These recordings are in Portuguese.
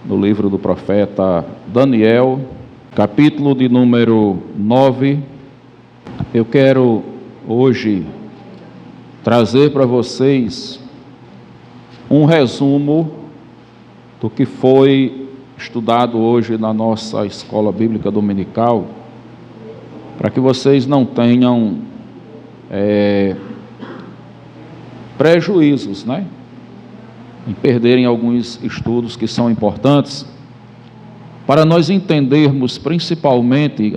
no livro do profeta Daniel, capítulo de número 9. Eu quero hoje trazer para vocês um resumo do que foi estudado hoje na nossa escola bíblica dominical, para que vocês não tenham prejuízos, em perderem alguns estudos que são importantes, para nós entendermos principalmente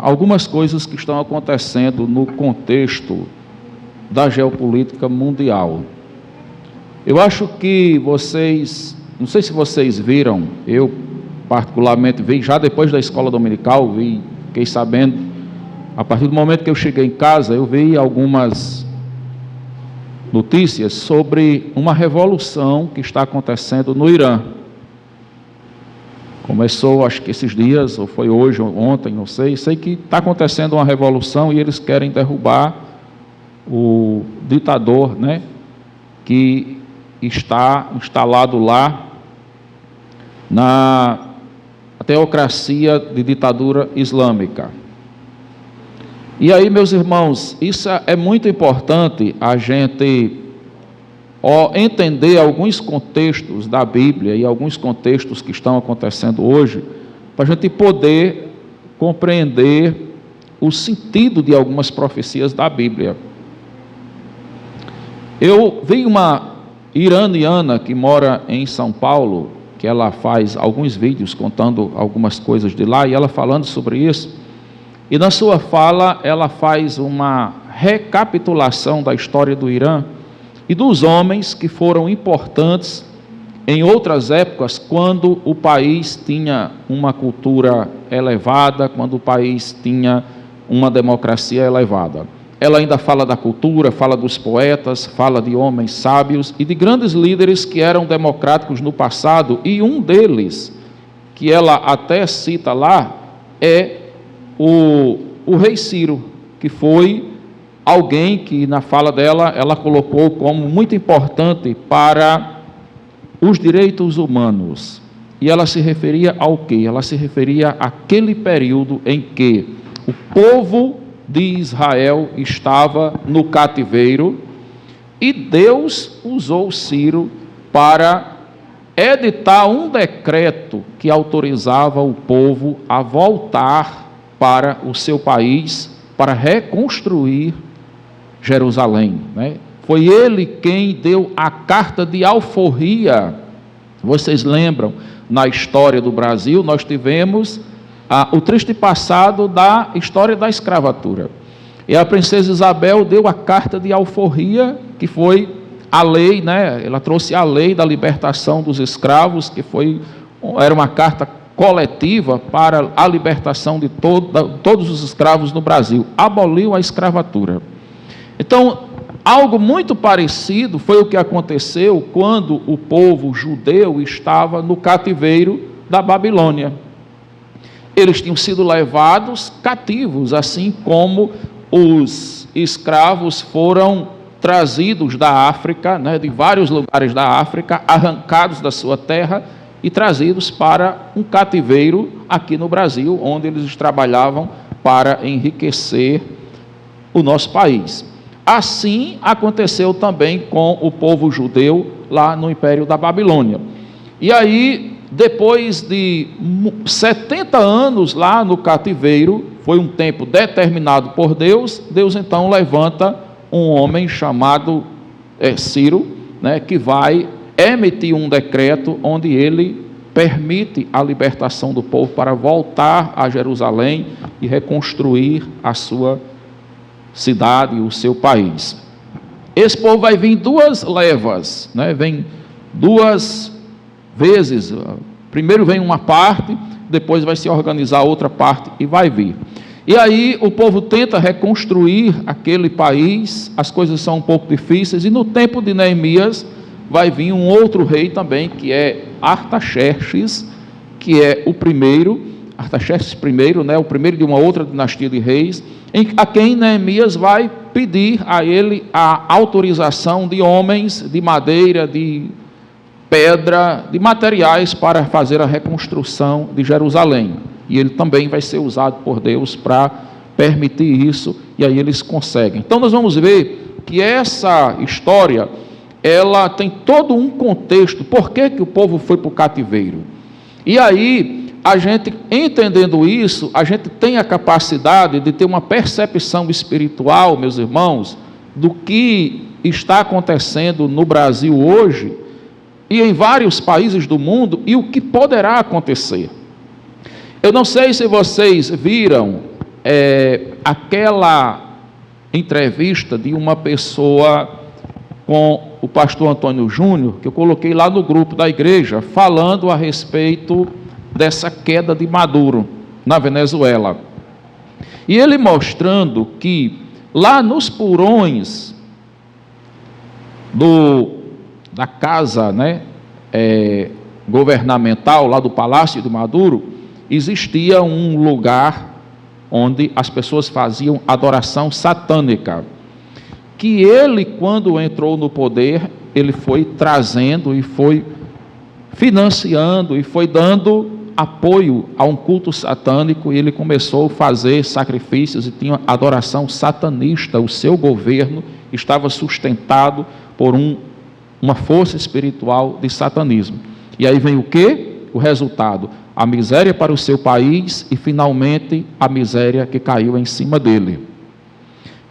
algumas coisas que estão acontecendo no contexto da geopolítica mundial. Eu acho que vocês, não sei se vocês viram, eu particularmente vi, já depois da escola dominical, fiquei sabendo, a partir do momento que eu cheguei em casa, eu vi algumas notícias sobre uma revolução que está acontecendo no Irã. Começou, acho que esses dias, ou foi hoje, ou ontem, não sei que está acontecendo uma revolução e eles querem derrubar o ditador, que está instalado lá na teocracia de ditadura islâmica. E aí, meus irmãos, isso é muito importante a gente entender alguns contextos da Bíblia e alguns contextos que estão acontecendo hoje, para a gente poder compreender o sentido de algumas profecias da Bíblia. Eu vi uma iraniana que mora em São Paulo, que ela faz alguns vídeos contando algumas coisas de lá, e ela falando sobre isso. E na sua fala, ela faz uma recapitulação da história do Irã e dos homens que foram importantes em outras épocas, quando o país tinha uma cultura elevada, quando o país tinha uma democracia elevada. Ela ainda fala da cultura, fala dos poetas, fala de homens sábios e de grandes líderes que eram democráticos no passado, e um deles, que ela até cita lá, é o rei Ciro, que foi alguém que na fala dela, ela colocou como muito importante para os direitos humanos. E ela se referia ao quê? Ela se referia àquele período em que o povo de Israel estava no cativeiro e Deus usou Ciro para editar um decreto que autorizava o povo a voltar para o seu país, para reconstruir Jerusalém. Foi ele quem deu a carta de alforria. Vocês lembram, na história do Brasil, nós tivemos o triste passado da história da escravatura. E a princesa Isabel deu a carta de alforria, que foi a lei, ela trouxe a lei da libertação dos escravos, que era uma carta coletiva para a libertação de todos os escravos no Brasil. Aboliu a escravatura. Então, algo muito parecido foi o que aconteceu quando o povo judeu estava no cativeiro da Babilônia. Eles tinham sido levados cativos, assim como os escravos foram trazidos da África, de vários lugares da África, arrancados da sua terra e trazidos para um cativeiro aqui no Brasil, onde eles trabalhavam para enriquecer o nosso país. Assim aconteceu também com o povo judeu lá no Império da Babilônia. E aí, depois de 70 anos lá no cativeiro, foi um tempo determinado por Deus, Deus então levanta um homem chamado Ciro, que vai emitir um decreto onde ele permite a libertação do povo para voltar a Jerusalém e reconstruir a sua cidade e o seu país. Esse povo vai vir duas levas, vem duas vezes. Primeiro vem uma parte, depois vai se organizar outra parte e vai vir. E aí o povo tenta reconstruir aquele país, as coisas são um pouco difíceis, e no tempo de Neemias vai vir um outro rei também, que é Artaxerxes, que é o primeiro, Artaxerxes I, o primeiro de uma outra dinastia de reis, a quem Neemias vai pedir a ele a autorização de homens de madeira, de pedra, de materiais para fazer a reconstrução de Jerusalém. E ele também vai ser usado por Deus para permitir isso, e aí eles conseguem. Então nós vamos ver que essa história, ela tem todo um contexto, por que o povo foi para o cativeiro. E aí, a gente, entendendo isso, a gente tem a capacidade de ter uma percepção espiritual, meus irmãos, do que está acontecendo no Brasil hoje, e em vários países do mundo, e o que poderá acontecer. Eu não sei se vocês viram aquela entrevista de uma pessoa com o pastor Antônio Júnior, que eu coloquei lá no grupo da igreja, falando a respeito dessa queda de Maduro na Venezuela. E ele mostrando que lá nos porões da casa, governamental, lá do Palácio de Maduro, existia um lugar onde as pessoas faziam adoração satânica, que ele, quando entrou no poder, ele foi trazendo e foi financiando e foi dando apoio a um culto satânico, e ele começou a fazer sacrifícios e tinha adoração satanista. O seu governo estava sustentado por uma força espiritual de satanismo. E aí vem o quê? O resultado: a miséria para o seu país e, finalmente, a miséria que caiu em cima dele.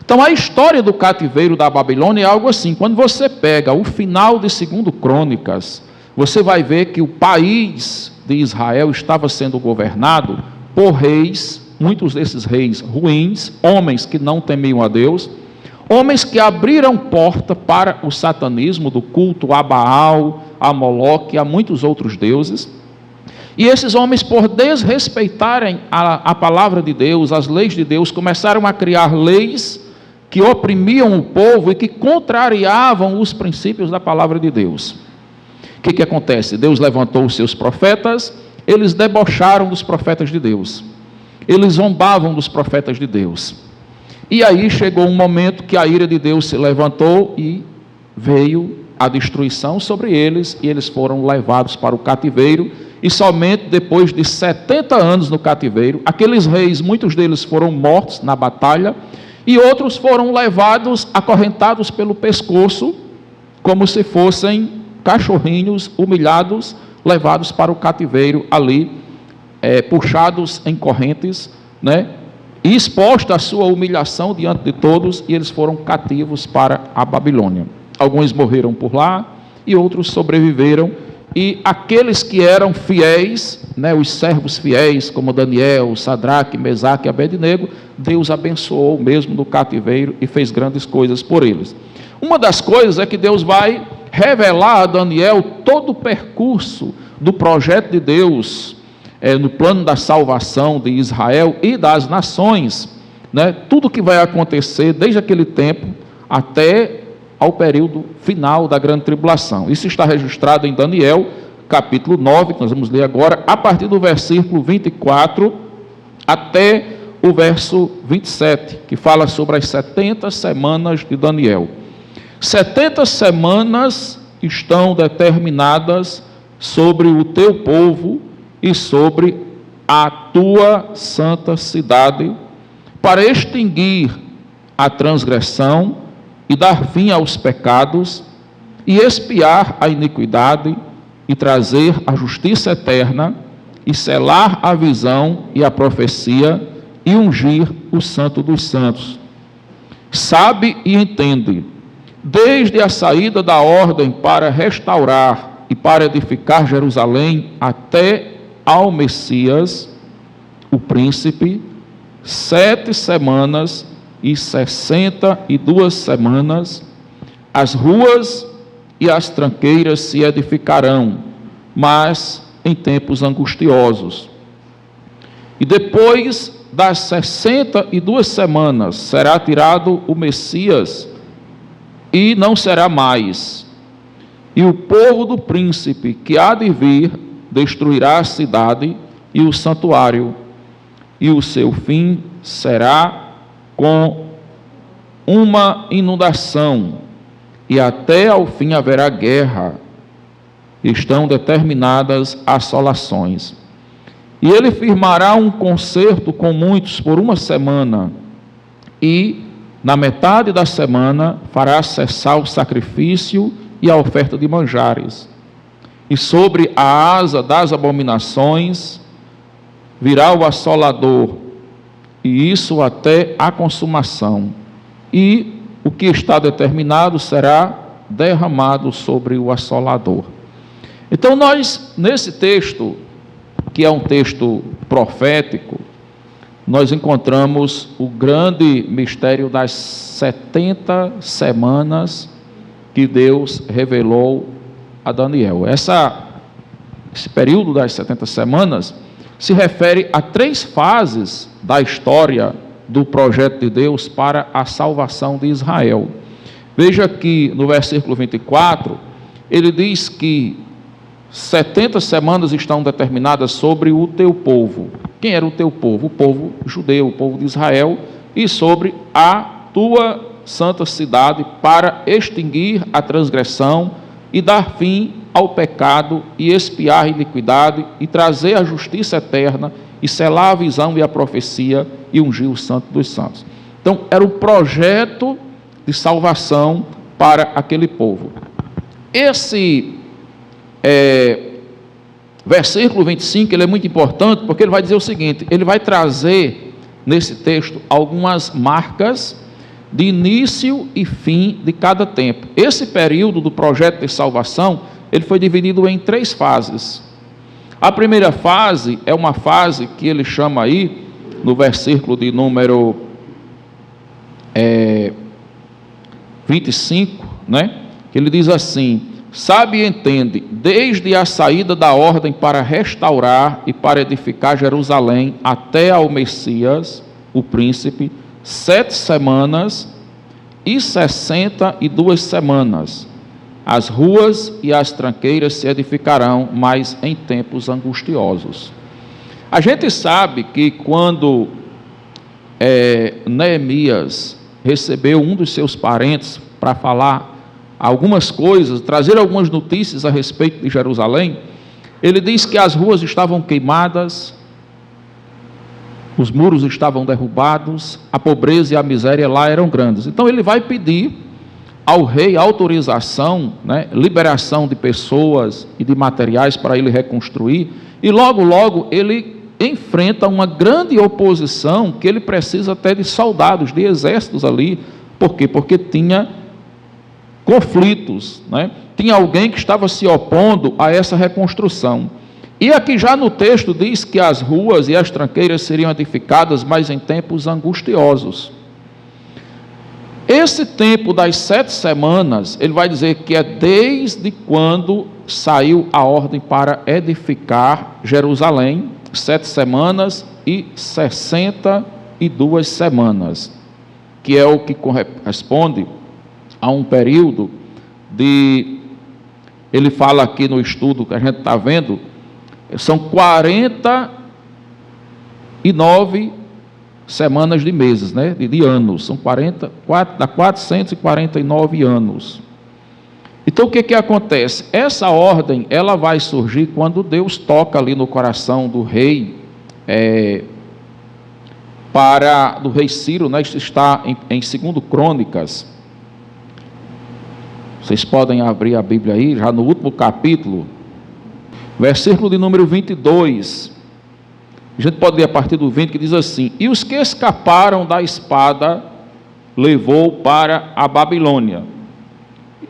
Então, a história do cativeiro da Babilônia é algo assim. Quando você pega o final de 2 Crônicas, você vai ver que o país de Israel estava sendo governado por reis, muitos desses reis ruins, homens que não temiam a Deus, homens que abriram porta para o satanismo, do culto a Baal, a Moloque e a muitos outros deuses. E esses homens, por desrespeitarem a palavra de Deus, as leis de Deus, começaram a criar leis que oprimiam o povo e que contrariavam os princípios da palavra de Deus. O que acontece? Deus levantou os seus profetas, eles debocharam dos profetas de Deus, eles zombavam dos profetas de Deus. E aí chegou um momento que a ira de Deus se levantou e veio a destruição sobre eles, e eles foram levados para o cativeiro. E somente depois de 70 anos no cativeiro, aqueles reis, muitos deles foram mortos na batalha, e outros foram levados, acorrentados pelo pescoço, como se fossem cachorrinhos humilhados, levados para o cativeiro ali, puxados em correntes, e exposta a sua humilhação diante de todos, e eles foram cativos para a Babilônia. Alguns morreram por lá, e outros sobreviveram. E aqueles que eram fiéis, os servos fiéis, como Daniel, Sadraque, Mesaque e Abednego, Deus abençoou mesmo no cativeiro e fez grandes coisas por eles. Uma das coisas é que Deus vai revelar a Daniel todo o percurso do projeto de Deus, no plano da salvação de Israel e das nações, tudo que vai acontecer desde aquele tempo até ao período final da grande tribulação. Isso está registrado em Daniel, capítulo 9, que nós vamos ler agora, a partir do versículo 24 até o verso 27, que fala sobre as 70 semanas de Daniel. 70 semanas estão determinadas sobre o teu povo e sobre a tua santa cidade, para extinguir a transgressão e dar fim aos pecados, e expiar a iniquidade, e trazer a justiça eterna, e selar a visão e a profecia, e ungir o santo dos santos. Sabe e entende, desde a saída da ordem para restaurar e para edificar Jerusalém, até ao Messias, o príncipe, 7 semanas e 62 semanas, as ruas e as tranqueiras se edificarão, mas em tempos angustiosos. E depois das 62 semanas será tirado o Messias, e não será mais. E o povo do príncipe que há de vir destruirá a cidade e o santuário, e o seu fim será com uma inundação, e até ao fim haverá guerra. estão determinadas assolações. E ele firmará um concerto com muitos por 1 semana, e na metade da semana fará cessar o sacrifício e a oferta de manjares. E sobre a asa das abominações virá o assolador, e isso até a consumação. E o que está determinado será derramado sobre o assolador. Então nós, nesse texto, que é um texto profético, nós encontramos o grande mistério das 70 semanas que Deus revelou a Daniel. Esse período das 70 semanas se refere a 3 fases da história do projeto de Deus para a salvação de Israel. Veja que no versículo 24, ele diz que 70 semanas estão determinadas sobre o teu povo. Quem era o teu povo? O povo judeu, o povo de Israel, e sobre a tua santa cidade, para extinguir a transgressão e dar fim ao pecado e expiar a iniquidade e trazer a justiça eterna e selar a visão e a profecia e ungir o santo dos santos. Então, era um projeto de salvação para aquele povo. Esse versículo 25, ele é muito importante, porque ele vai dizer o seguinte, ele vai trazer nesse texto algumas marcas de início e fim de cada tempo. Esse período do projeto de salvação, ele foi dividido em 3 fases. A primeira fase é uma fase que ele chama aí, no versículo de número 25, né? Que ele diz assim: sabe e entende, desde a saída da ordem para restaurar e para edificar Jerusalém até ao Messias, o príncipe, 7 semanas e 62 semanas. As ruas e as tranqueiras se edificarão, mas em tempos angustiosos. A gente sabe que quando Neemias recebeu um dos seus parentes para falar algumas coisas, trazer algumas notícias a respeito de Jerusalém, ele diz que as ruas estavam queimadas, os muros estavam derrubados, a pobreza e a miséria lá eram grandes. Então ele vai pedir ao rei autorização, liberação de pessoas e de materiais para ele reconstruir, e logo ele enfrenta uma grande oposição, que ele precisa até de soldados, de exércitos ali. Por quê? Porque tinha conflitos, tinha alguém que estava se opondo a essa reconstrução. E aqui já no texto diz que as ruas e as tranqueiras seriam edificadas, mas em tempos angustiosos. Esse tempo das 7 semanas, ele vai dizer que é desde quando saiu a ordem para edificar Jerusalém, 7 semanas e 62 semanas, que é o que corresponde a um período de, ele fala aqui no estudo que a gente está vendo, são 49 semanas de meses, de anos, são 449 anos. Então o que acontece? Essa ordem, ela vai surgir quando Deus toca ali no coração do rei, do rei Ciro, isso está em 2 Crônicas. Vocês podem abrir a Bíblia aí, já no último capítulo, versículo de número 22, a gente pode ler a partir do 20, que diz assim: e os que escaparam da espada levou para a Babilônia,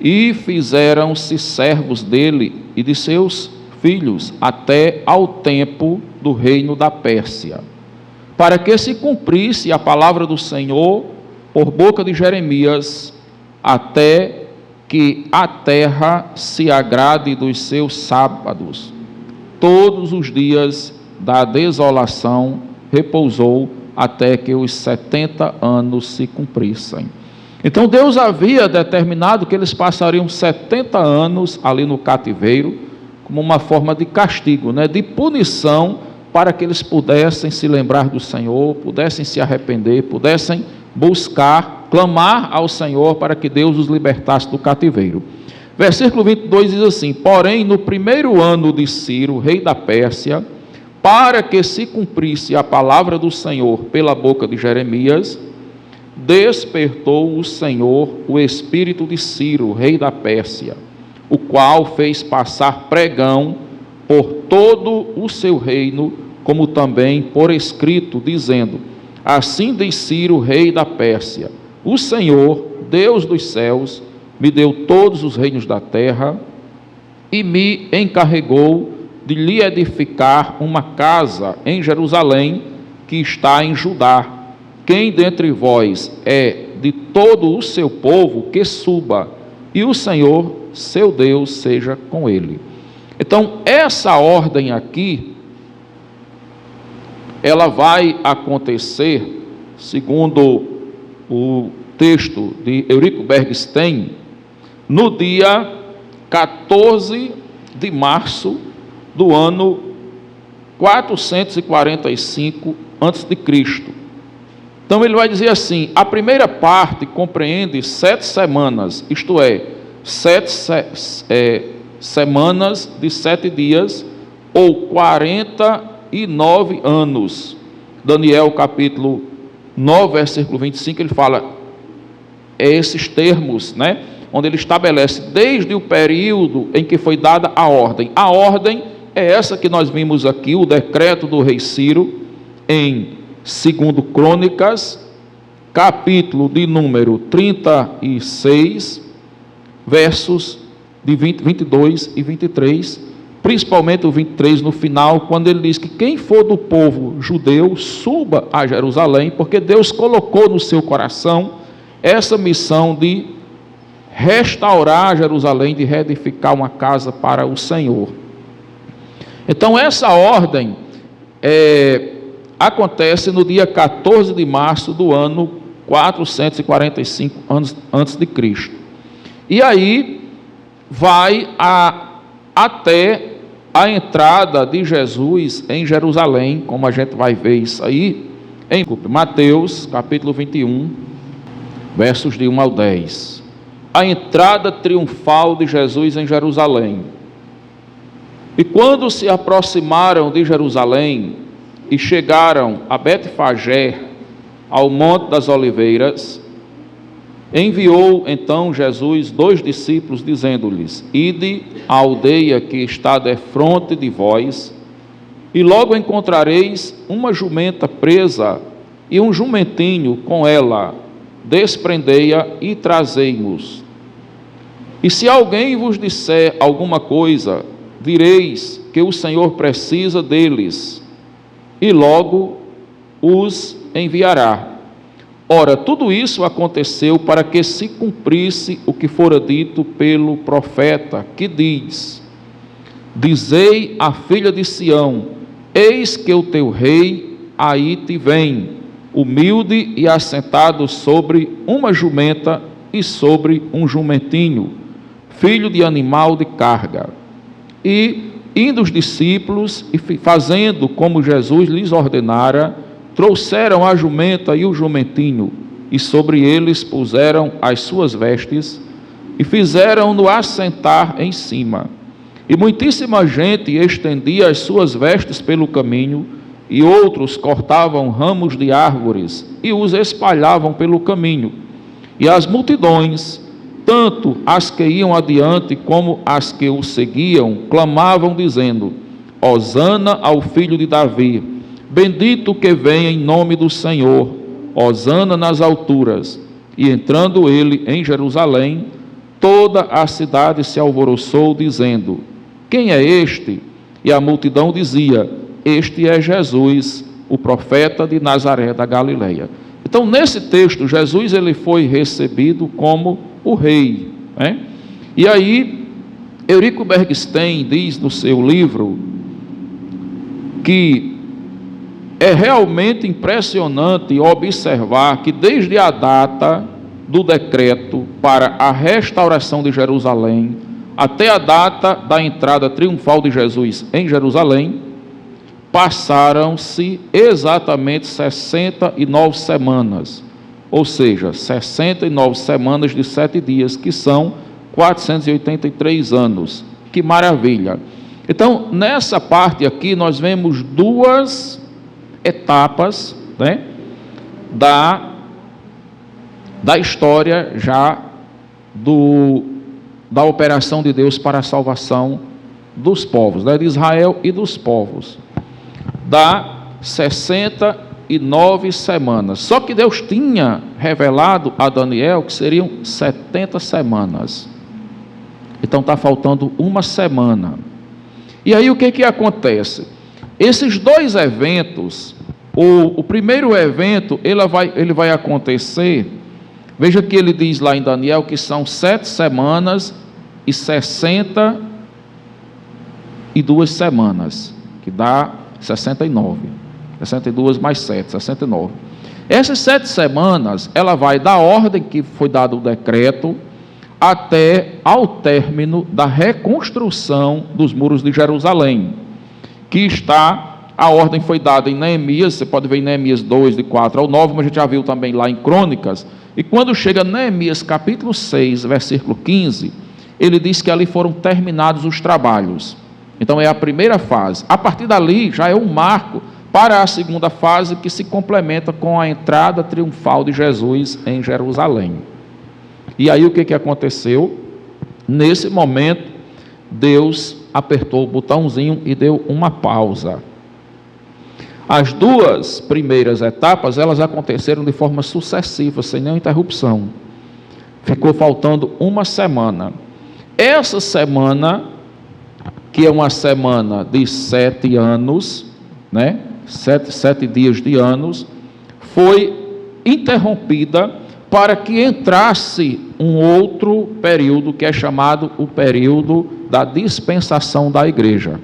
e fizeram-se servos dele e de seus filhos, até ao tempo do reino da Pérsia, para que se cumprisse a palavra do Senhor por boca de Jeremias, até que a terra se agrade dos seus sábados. Todos os dias da desolação repousou até que os 70 anos se cumprissem. Então Deus havia determinado que eles passariam 70 anos ali no cativeiro, como uma forma de castigo, de punição, para que eles pudessem se lembrar do Senhor, pudessem se arrepender, pudessem buscar, clamar ao Senhor para que Deus os libertasse do cativeiro. Versículo 22 diz assim: porém, no primeiro ano de Ciro, rei da Pérsia, para que se cumprisse a palavra do Senhor pela boca de Jeremias, despertou o Senhor o espírito de Ciro, rei da Pérsia, o qual fez passar pregão por todo o seu reino, como também por escrito, dizendo: assim diz Ciro, rei da Pérsia: o Senhor, Deus dos céus, me deu todos os reinos da terra e me encarregou de lhe edificar uma casa em Jerusalém, que está em Judá. Quem dentre vós é de todo o seu povo, que suba, e o Senhor, seu Deus, seja com ele. Então, essa ordem aqui, ela vai acontecer, segundo o texto de Eurico Bergstein, no dia 14 de março do ano 445 a.C. Então ele vai dizer assim: a primeira parte compreende 7 semanas, isto é, 7 semanas de 7 dias, ou 49 anos. Daniel capítulo 9, versículo 25, ele fala esses termos, né? Onde ele estabelece desde o período em que foi dada a ordem. A ordem é essa que nós vimos aqui, o decreto do rei Ciro, em 2 Crônicas, capítulo de número 36, versos de 22 e 23, principalmente o 23 no final, quando ele diz que quem for do povo judeu, suba a Jerusalém, porque Deus colocou no seu coração essa missão de restaurar Jerusalém, de reedificar uma casa para o Senhor. Então essa ordem acontece no dia 14 de março do ano 445 antes de Cristo. E aí vai até a entrada de Jesus em Jerusalém, como a gente vai ver isso aí, em Mateus capítulo 21, versos de 1 ao 10. A entrada triunfal de Jesus em Jerusalém. E quando se aproximaram de Jerusalém e chegaram a Betfagé, ao Monte das Oliveiras, enviou então Jesus 2 discípulos, dizendo-lhes: ide à aldeia que está defronte de vós, e logo encontrareis uma jumenta presa e um jumentinho com ela, desprendei-a e trazei-mos. E se alguém vos disser alguma coisa, direis que o Senhor precisa deles, e logo os enviará. Ora, tudo isso aconteceu para que se cumprisse o que fora dito pelo profeta, que diz: dizei à filha de Sião: eis que o teu rei aí te vem, humilde e assentado sobre uma jumenta e sobre um jumentinho, filho de animal de carga. E indo os discípulos e fazendo como Jesus lhes ordenara, trouxeram a jumenta e o jumentinho, e sobre eles puseram as suas vestes, e fizeram-no assentar em cima. E muitíssima gente estendia as suas vestes pelo caminho, e outros cortavam ramos de árvores e os espalhavam pelo caminho. E as multidões, tanto as que iam adiante como as que o seguiam, clamavam dizendo: Hosana ao filho de Davi, bendito que vem em nome do Senhor, Hosana nas alturas. E entrando ele em Jerusalém, toda a cidade se alvoroçou, dizendo: quem é este? E a multidão dizia: este é Jesus, o profeta de Nazaré da Galileia. Então, nesse texto, Jesus ele foi recebido como o rei, né? E aí, Eurico Bergstein diz no seu livro que é realmente impressionante observar que desde a data do decreto para a restauração de Jerusalém até a data da entrada triunfal de Jesus em Jerusalém, passaram-se exatamente 69 semanas, ou seja, 69 semanas de 7 dias, que são 483 anos. Que maravilha! Então, nessa parte aqui, nós vemos duas etapas, né, da história já da operação de Deus para a salvação dos povos, né, de Israel e dos povos. Dá 69 semanas. Só que Deus tinha revelado a Daniel que seriam 70 semanas. Então está faltando uma semana. E aí o que acontece? Esses dois eventos, o primeiro evento, ele vai acontecer, veja que ele diz lá em Daniel que são 7 semanas e 62 semanas, que dá 69. 62 mais 7, 69. Essas 7 semanas, ela vai da ordem que foi dado o decreto, até ao término da reconstrução dos muros de Jerusalém, que a ordem foi dada em Neemias, você pode ver em Neemias 2, de 4 ao 9, mas a gente já viu também lá em Crônicas, e quando chega Neemias capítulo 6, versículo 15, ele diz que ali foram terminados os trabalhos. Então é a primeira fase. A partir dali já é um marco para a segunda fase, que se complementa com a entrada triunfal de Jesus em Jerusalém. E aí o que aconteceu? Nesse momento, Deus apertou o botãozinho e deu uma pausa. As duas primeiras etapas, elas aconteceram de forma sucessiva, sem nenhuma interrupção. Ficou faltando uma semana. Essa semana, que é uma semana de 7 anos, né? 7 dias de anos, foi interrompida para que entrasse um outro período, que é chamado o período da dispensação da igreja.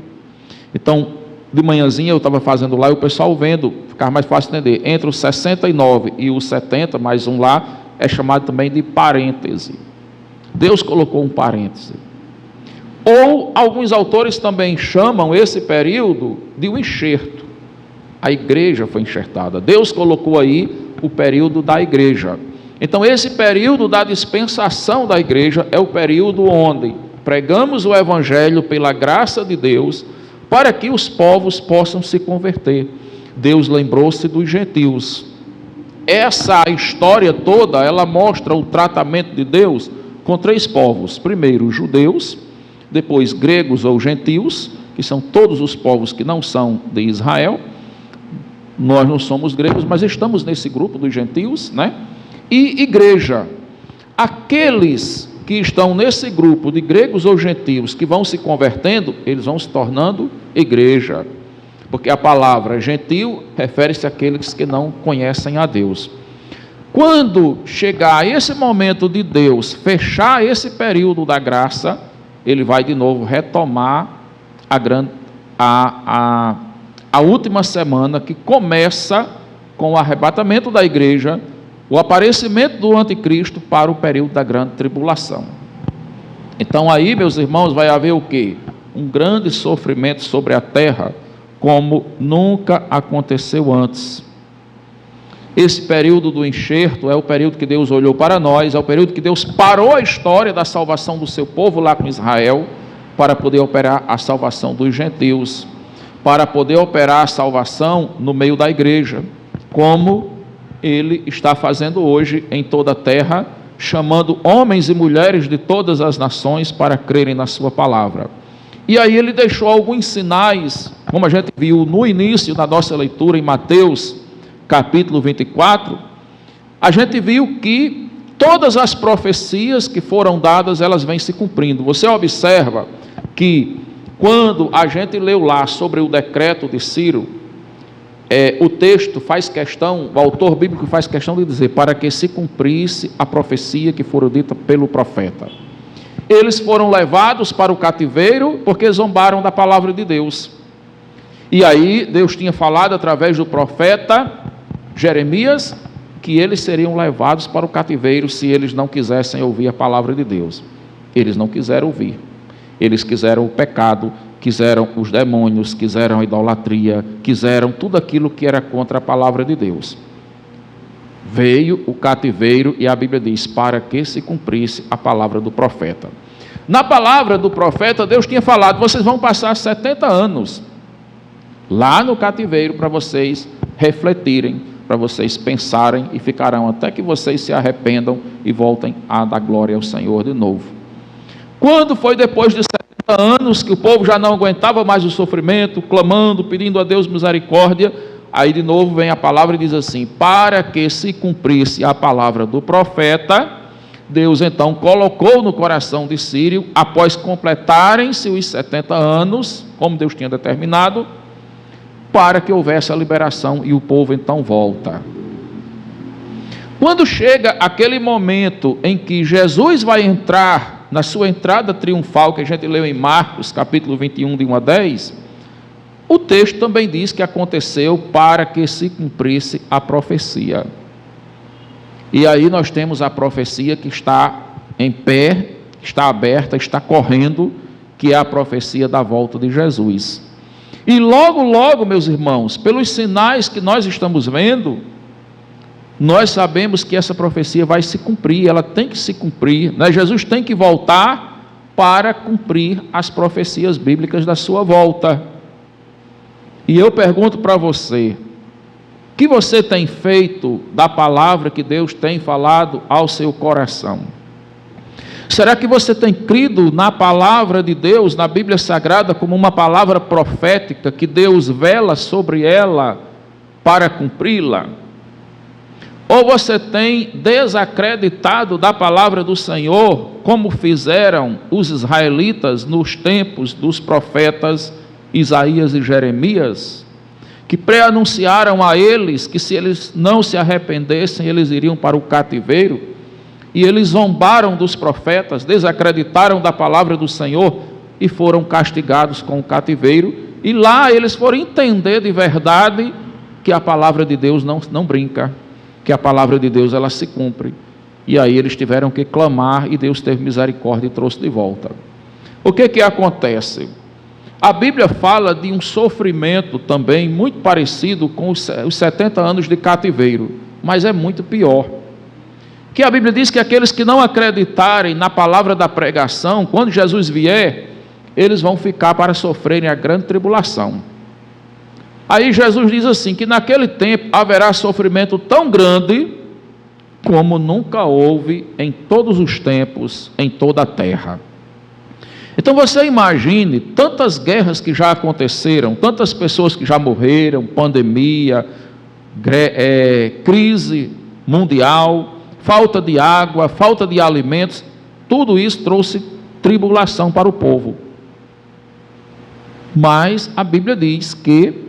Então, de manhãzinha eu estava fazendo lá, e o pessoal vendo, ficava mais fácil entender, entre os 69 e os 70, mais um lá, é chamado também de parêntese. Deus colocou um parêntese. Ou alguns autores também chamam esse período de um enxerto. A igreja foi enxertada. Deus colocou aí o período da igreja. Então, esse período da dispensação da igreja é o período onde pregamos o evangelho pela graça de Deus para que os povos possam se converter. Deus lembrou-se dos gentios. Essa história toda, ela mostra o tratamento de Deus com 3 povos. Primeiro, os judeus, depois gregos ou gentios, que são todos os povos que não são de Israel. Nós não somos gregos, mas estamos nesse grupo dos gentios, né? E igreja. Aqueles que estão nesse grupo de gregos ou gentios que vão se convertendo, eles vão se tornando igreja, porque a palavra gentil refere-se àqueles que não conhecem a Deus. Quando chegar esse momento de Deus fechar esse período da graça, ele vai de novo retomar a última semana, que começa com o arrebatamento da igreja, o aparecimento do anticristo para o período da grande tribulação. Então aí, meus irmãos, vai haver o quê? Um grande sofrimento sobre a terra, como nunca aconteceu antes. Esse período do enxerto é o período que Deus olhou para nós, é o período que Deus parou a história da salvação do seu povo lá com Israel, para poder operar a salvação dos gentios, para poder operar a salvação no meio da igreja, como Ele está fazendo hoje em toda a terra, chamando homens e mulheres de todas as nações para crerem na sua palavra. E aí Ele deixou alguns sinais, como a gente viu no início da nossa leitura em Mateus, capítulo 24, a gente viu que todas as profecias que foram dadas, elas vêm se cumprindo. Você observa que quando a gente leu lá sobre o decreto de Ciro, o texto faz questão, o autor bíblico faz questão de dizer, para que se cumprisse a profecia que fora dita pelo profeta. Eles foram levados para o cativeiro porque zombaram da palavra de Deus. E aí Deus tinha falado através do profeta Jeremias que eles seriam levados para o cativeiro se eles não quisessem ouvir a palavra de Deus. Eles não quiseram ouvir. Eles quiseram o pecado, quiseram os demônios, quiseram a idolatria, quiseram tudo aquilo que era contra a palavra de Deus. Veio o cativeiro e a Bíblia diz, para que se cumprisse a palavra do profeta. Na palavra do profeta, Deus tinha falado: vocês vão passar 70 anos lá no cativeiro para vocês refletirem, para vocês pensarem, e ficarão até que vocês se arrependam e voltem a dar glória ao Senhor de novo. Quando foi depois de 70 anos que o povo já não aguentava mais o sofrimento, clamando, pedindo a Deus misericórdia, aí de novo vem a palavra e diz assim: para que se cumprisse a palavra do profeta, Deus então colocou no coração de Círio, após completarem-se os 70 anos, como Deus tinha determinado, para que houvesse a liberação, e o povo então volta. Quando chega aquele momento em que Jesus vai entrar, na sua entrada triunfal, que a gente leu em Marcos, capítulo 21, de 1 a 10, o texto também diz que aconteceu para que se cumprisse a profecia. E aí nós temos a profecia que está em pé, está aberta, está correndo, que é a profecia da volta de Jesus. E logo, logo, meus irmãos, pelos sinais que nós estamos vendo, nós sabemos que essa profecia vai se cumprir, ela tem que se cumprir, né? Jesus tem que voltar para cumprir as profecias bíblicas da sua volta. E eu pergunto para você: o que você tem feito da palavra que Deus tem falado ao seu coração? Será que você tem crido na palavra de Deus, na Bíblia Sagrada, como uma palavra profética, que Deus vela sobre ela para cumpri-la? Ou você tem desacreditado da palavra do Senhor, como fizeram os israelitas nos tempos dos profetas Isaías e Jeremias, que pré-anunciaram a eles que se eles não se arrependessem, eles iriam para o cativeiro, e eles zombaram dos profetas, desacreditaram da palavra do Senhor e foram castigados com o cativeiro, e lá eles foram entender de verdade que a palavra de Deus não brinca, que a palavra de Deus ela se cumpre, e aí eles tiveram que clamar, e Deus teve misericórdia e trouxe de volta. O que acontece? A Bíblia fala de um sofrimento também muito parecido com os 70 anos de cativeiro, mas é muito pior. Que a Bíblia diz que aqueles que não acreditarem na palavra da pregação, quando Jesus vier, eles vão ficar para sofrerem a grande tribulação. Aí Jesus diz assim, que naquele tempo haverá sofrimento tão grande como nunca houve em todos os tempos, em toda a terra. Então você imagine tantas guerras que já aconteceram, tantas pessoas que já morreram, pandemia, crise mundial, falta de água, falta de alimentos, tudo isso trouxe tribulação para o povo. Mas a Bíblia diz que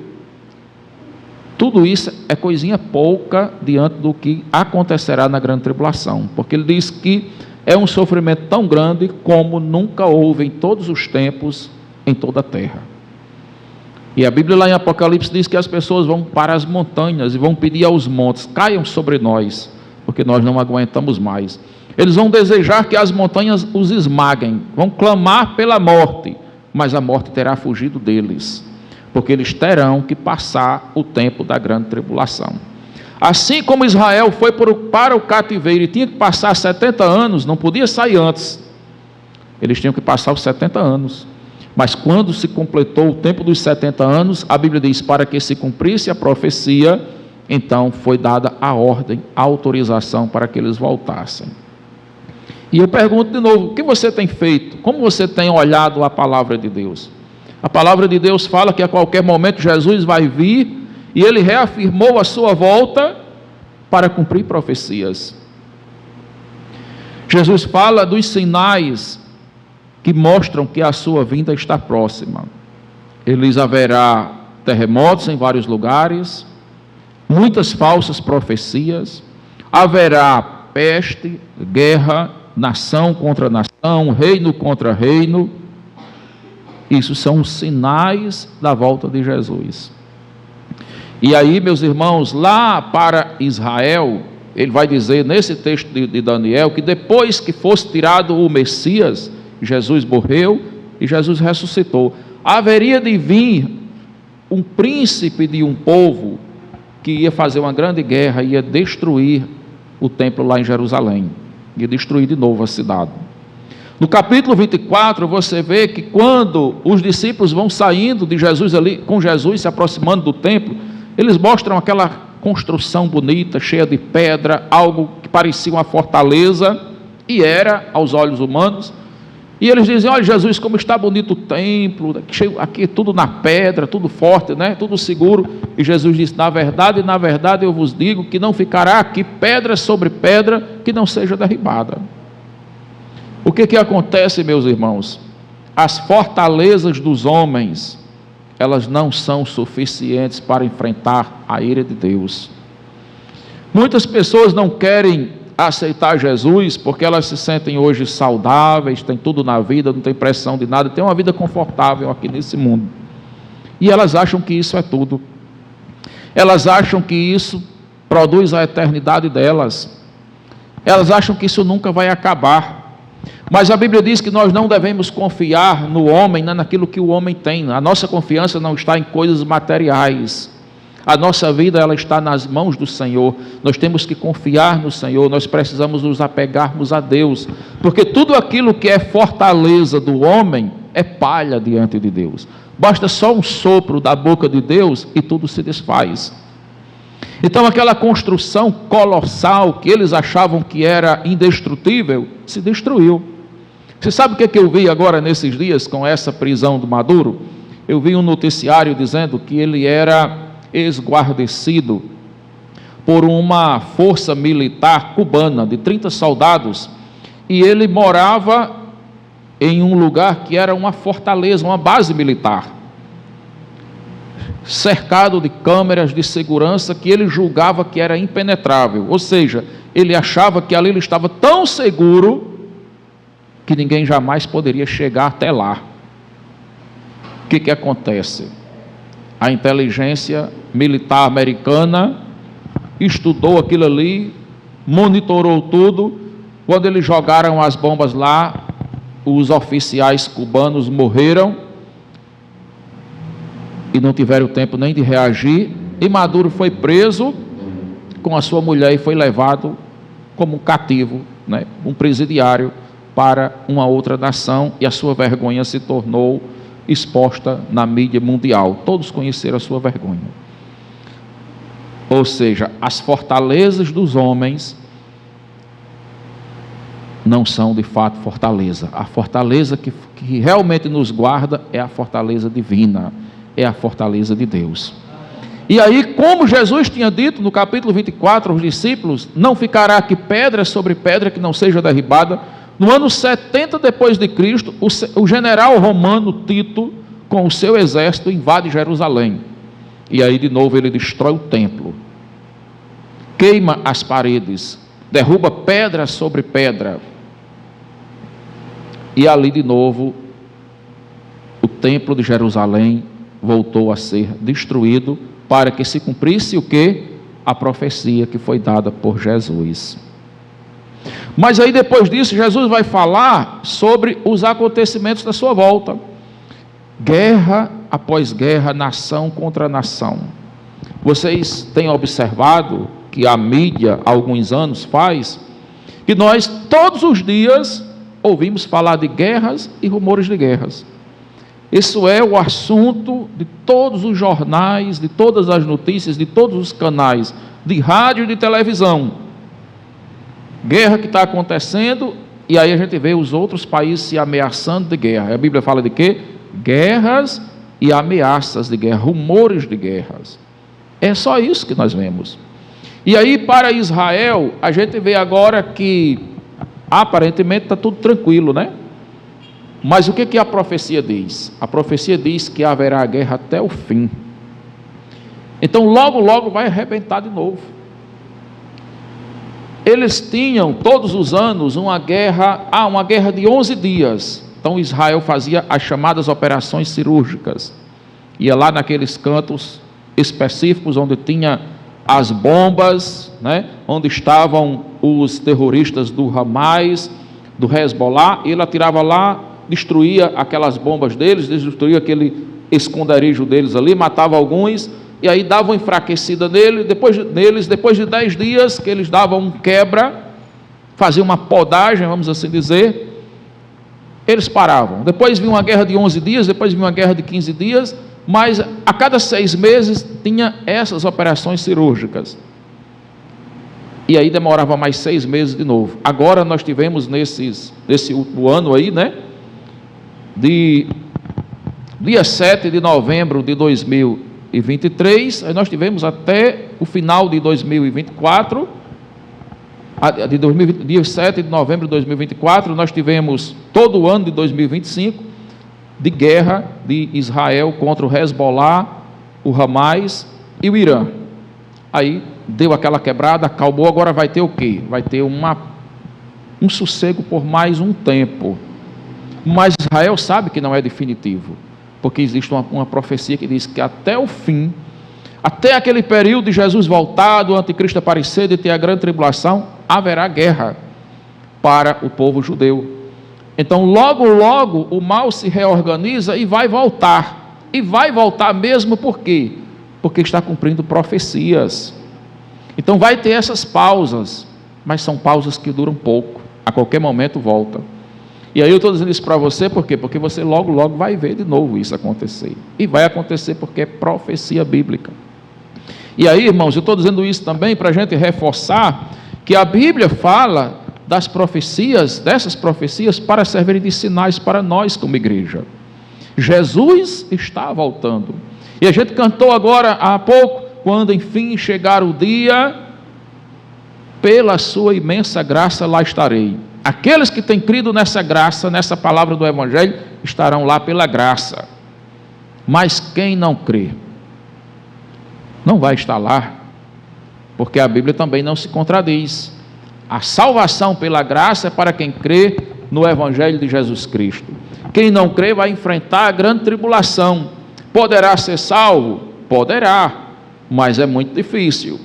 tudo isso é coisinha pouca diante do que acontecerá na grande tribulação, porque ele diz que é um sofrimento tão grande como nunca houve em todos os tempos, em toda a terra. E a Bíblia lá em Apocalipse diz que as pessoas vão para as montanhas e vão pedir aos montes: caiam sobre nós, porque nós não aguentamos mais. Eles vão desejar que as montanhas os esmaguem, vão clamar pela morte, mas a morte terá fugido deles, porque eles terão que passar o tempo da grande tribulação. Assim como Israel foi para o cativeiro e tinha que passar 70 anos, não podia sair antes, eles tinham que passar os 70 anos. Mas quando se completou o tempo dos 70 anos, a Bíblia diz, para que se cumprisse a profecia, então foi dada a ordem, a autorização para que eles voltassem. E eu pergunto de novo, o que você tem feito? Como você tem olhado a palavra de Deus? A palavra de Deus fala que a qualquer momento Jesus vai vir, e ele reafirmou a sua volta para cumprir profecias. Jesus fala dos sinais que mostram que a sua vinda está próxima. Eles haverá terremotos em vários lugares, muitas falsas profecias, haverá peste, guerra, nação contra nação, reino contra reino. Isso são os sinais da volta de Jesus. E aí, meus irmãos, lá para Israel, ele vai dizer nesse texto de Daniel, que depois que fosse tirado o Messias, Jesus morreu e Jesus ressuscitou, haveria de vir um príncipe de um povo que ia fazer uma grande guerra, ia destruir o templo lá em Jerusalém, ia destruir de novo a cidade. No capítulo 24, você vê que quando os discípulos vão saindo de Jesus ali, com Jesus se aproximando do templo, eles mostram aquela construção bonita, cheia de pedra, algo que parecia uma fortaleza, e era aos olhos humanos. E eles dizem: olha, Jesus, como está bonito o templo, aqui tudo na pedra, tudo forte, né? Tudo seguro. E Jesus disse: na verdade eu vos digo que não ficará aqui pedra sobre pedra que não seja derribada. O que acontece, meus irmãos? As fortalezas dos homens, elas não são suficientes para enfrentar a ira de Deus. Muitas pessoas não querem aceitar Jesus porque elas se sentem hoje saudáveis, têm tudo na vida, não tem pressão de nada, têm uma vida confortável aqui nesse mundo. E elas acham que isso é tudo. Elas acham que isso produz a eternidade delas. Elas acham que isso nunca vai acabar. Mas a Bíblia diz que nós não devemos confiar no homem, naquilo que o homem tem. A nossa confiança não está em coisas materiais. A nossa vida, ela está nas mãos do Senhor. Nós temos que confiar no Senhor. Nós precisamos nos apegarmos a Deus, porque tudo aquilo que é fortaleza do homem é palha diante de Deus. Basta só um sopro da boca de Deus e tudo se desfaz. Então aquela construção colossal que eles achavam que era indestrutível, se destruiu. Você sabe o que eu vi agora nesses dias com essa prisão do Maduro? Eu vi um noticiário dizendo que ele era esguardecido por uma força militar cubana de 30 soldados, e ele morava em um lugar que era uma fortaleza, uma base militar, cercado de câmeras de segurança que ele julgava que era impenetrável, ou seja, ele achava que ali ele estava tão seguro que ninguém jamais poderia chegar até lá. O que acontece? A inteligência militar americana estudou aquilo ali, monitorou tudo. Quando eles jogaram as bombas lá, os oficiais cubanos morreram e não tiveram tempo nem de reagir, e Maduro foi preso com a sua mulher e foi levado como um cativo, né, um presidiário para uma outra nação, e a sua vergonha se tornou exposta na mídia mundial. Todos conheceram a sua vergonha. Ou seja, as fortalezas dos homens não são de fato fortaleza. A fortaleza que realmente nos guarda é a fortaleza divina, é a fortaleza de Deus. E aí, como Jesus tinha dito no capítulo 24 aos discípulos: não ficará aqui pedra sobre pedra que não seja derribada. No ano 70 depois de Cristo, o general romano Tito, com o seu exército, invade Jerusalém. E aí de novo ele destrói o templo, queima as paredes, derruba pedra sobre pedra. E ali de novo, o templo de Jerusalém voltou a ser destruído, para que se cumprisse o quê? A profecia que foi dada por Jesus. Mas aí depois disso, Jesus vai falar sobre os acontecimentos da sua volta. Guerra após guerra, nação contra nação. Vocês têm observado que a mídia, há alguns anos faz, que nós todos os dias ouvimos falar de guerras e rumores de guerras. Isso é o assunto de todos os jornais, de todas as notícias, de todos os canais, de rádio e de televisão. Guerra que está acontecendo, e aí a gente vê os outros países se ameaçando de guerra. A Bíblia fala de quê? Guerras e ameaças de guerra, rumores de guerras. É só isso que nós vemos. E aí para Israel, a gente vê agora que aparentemente está tudo tranquilo, né? Mas o que a profecia diz? A profecia diz que haverá guerra até o fim. Então logo, logo vai arrebentar de novo. Eles tinham todos os anos uma guerra de 11 dias. Então Israel fazia as chamadas operações cirúrgicas. Ia lá naqueles cantos específicos onde tinha as bombas, né? Onde estavam os terroristas do Hamas, do Hezbollah, e ele atirava lá, destruía aquelas bombas deles, destruía aquele esconderijo deles ali, matava alguns, e aí dava uma enfraquecida neles, depois de 10 dias que eles davam um quebra, faziam uma podagem, vamos assim dizer, eles paravam. Depois vinha uma guerra de 11 dias, depois vinha uma guerra de 15 dias, mas a cada 6 meses tinha essas operações cirúrgicas. E aí demorava mais 6 meses de novo. Agora nós tivemos nesse último ano aí, né? De dia 7 de novembro de 2023, aí nós tivemos até o final de 2024, dia 7 de novembro de 2024, nós tivemos todo o ano de 2025 de guerra de Israel contra o Hezbollah, o Hamas e o Irã. Aí deu aquela quebrada, acalmou, agora vai ter o quê? Vai ter um sossego por mais um tempo. Mas Israel sabe que não é definitivo, porque existe uma profecia que diz que até o fim, até aquele período de Jesus voltar, do anticristo aparecer, de ter a grande tribulação, haverá guerra para o povo judeu. Então logo, logo o mal se reorganiza e vai voltar. E vai voltar mesmo por quê? Porque está cumprindo profecias. Então vai ter essas pausas, mas são pausas que duram pouco. A qualquer momento volta. E aí eu estou dizendo isso para você, por quê? Porque você logo, logo vai ver de novo isso acontecer. E vai acontecer porque é profecia bíblica. E aí, irmãos, eu estou dizendo isso também para a gente reforçar que a Bíblia fala das profecias, dessas profecias, para servirem de sinais para nós como igreja. Jesus está voltando. E a gente cantou agora há pouco, quando enfim chegar o dia, pela sua imensa graça lá estarei. Aqueles que têm crido nessa graça, nessa palavra do Evangelho, estarão lá pela graça. Mas quem não crê, não vai estar lá, porque a Bíblia também não se contradiz. A salvação pela graça é para quem crê no Evangelho de Jesus Cristo. Quem não crê vai enfrentar a grande tribulação. Poderá ser salvo? Poderá, mas é muito difícil,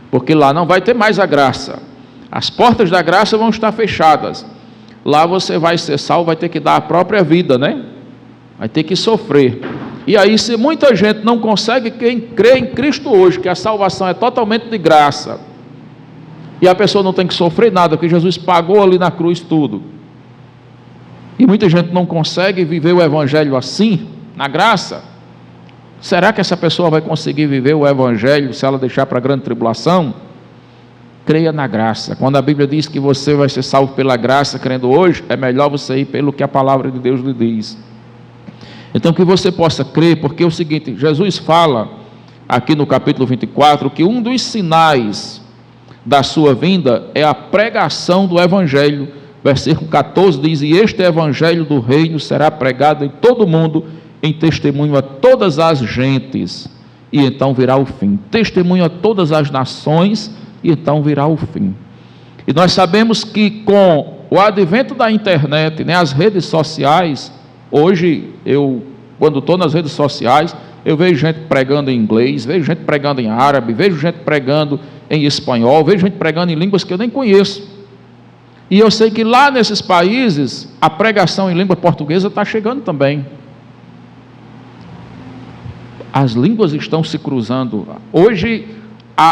porque lá não vai ter mais a graça. As portas da graça vão estar fechadas. Lá você vai ser salvo, vai ter que dar a própria vida, né? Vai ter que sofrer. E aí, se muita gente não consegue, quem crê em Cristo hoje, que a salvação é totalmente de graça, e a pessoa não tem que sofrer nada, porque Jesus pagou ali na cruz tudo, e muita gente não consegue viver o Evangelho assim, na graça, será que essa pessoa vai conseguir viver o Evangelho se ela deixar para a grande tribulação? Creia na graça. Quando a Bíblia diz que você vai ser salvo pela graça, crendo hoje, é melhor você ir pelo que a palavra de Deus lhe diz. Então que você possa crer, porque é o seguinte, Jesus fala aqui no capítulo 24, que um dos sinais da sua vinda é a pregação do Evangelho. Versículo 14 diz, e este Evangelho do reino será pregado em todo o mundo, em testemunho a todas as gentes, e então virá o fim. Testemunho a todas as nações, e então virá o fim. E nós sabemos que com o advento da internet, né, as redes sociais, hoje quando estou nas redes sociais, eu vejo gente pregando em inglês, vejo gente pregando em árabe, vejo gente pregando em espanhol, vejo gente pregando em línguas que eu nem conheço. E eu sei que lá nesses países, a pregação em língua portuguesa está chegando também. As línguas estão se cruzando. Hoje,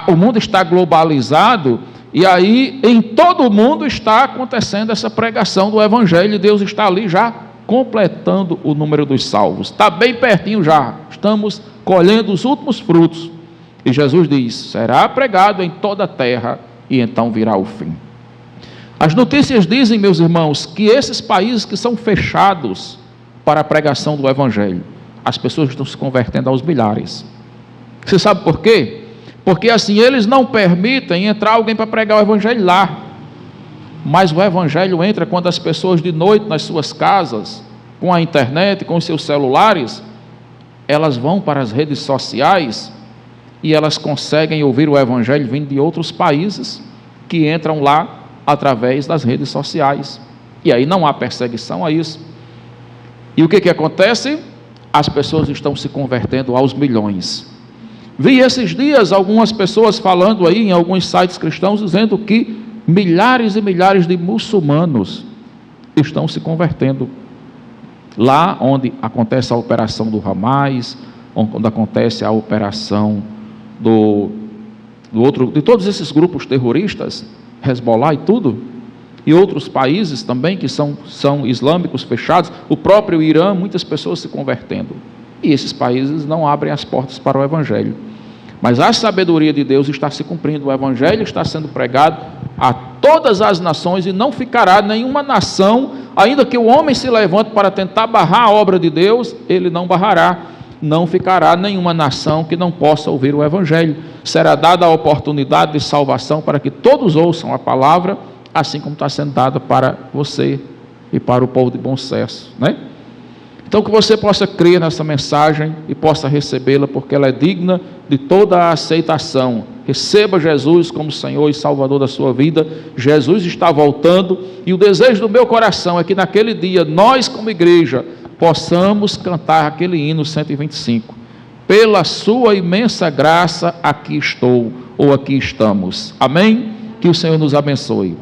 o mundo está globalizado, e aí em todo o mundo está acontecendo essa pregação do Evangelho, e Deus está ali já completando o número dos salvos. Está bem pertinho já, estamos colhendo os últimos frutos. E Jesus diz, será pregado em toda a terra, e então virá o fim. As notícias dizem, meus irmãos, que esses países que são fechados para a pregação do Evangelho, as pessoas estão se convertendo aos milhares. Você sabe por quê? Porque assim, eles não permitem entrar alguém para pregar o Evangelho lá. Mas o Evangelho entra quando as pessoas de noite nas suas casas, com a internet, com os seus celulares, elas vão para as redes sociais e elas conseguem ouvir o Evangelho vindo de outros países que entram lá através das redes sociais. E aí não há perseguição a isso. E o que acontece? As pessoas estão se convertendo aos milhões. Vi esses dias algumas pessoas falando aí em alguns sites cristãos, dizendo que milhares e milhares de muçulmanos estão se convertendo. Lá onde acontece a operação do Hamas, onde acontece a operação de todos esses grupos terroristas, Hezbollah e tudo, e outros países também que são islâmicos fechados, o próprio Irã, muitas pessoas se convertendo. E esses países não abrem as portas para o Evangelho. Mas a sabedoria de Deus está se cumprindo, o Evangelho está sendo pregado a todas as nações e não ficará nenhuma nação, ainda que o homem se levante para tentar barrar a obra de Deus, ele não barrará, não ficará nenhuma nação que não possa ouvir o Evangelho. Será dada a oportunidade de salvação para que todos ouçam a palavra, assim como está sendo dada para você e para o povo de bom senso, né? Então que você possa crer nessa mensagem e possa recebê-la, porque ela é digna de toda a aceitação. Receba Jesus como Senhor e Salvador da sua vida. Jesus está voltando e o desejo do meu coração é que naquele dia nós como igreja possamos cantar aquele hino 125. Pela sua imensa graça aqui estou, ou aqui estamos. Amém? Que o Senhor nos abençoe.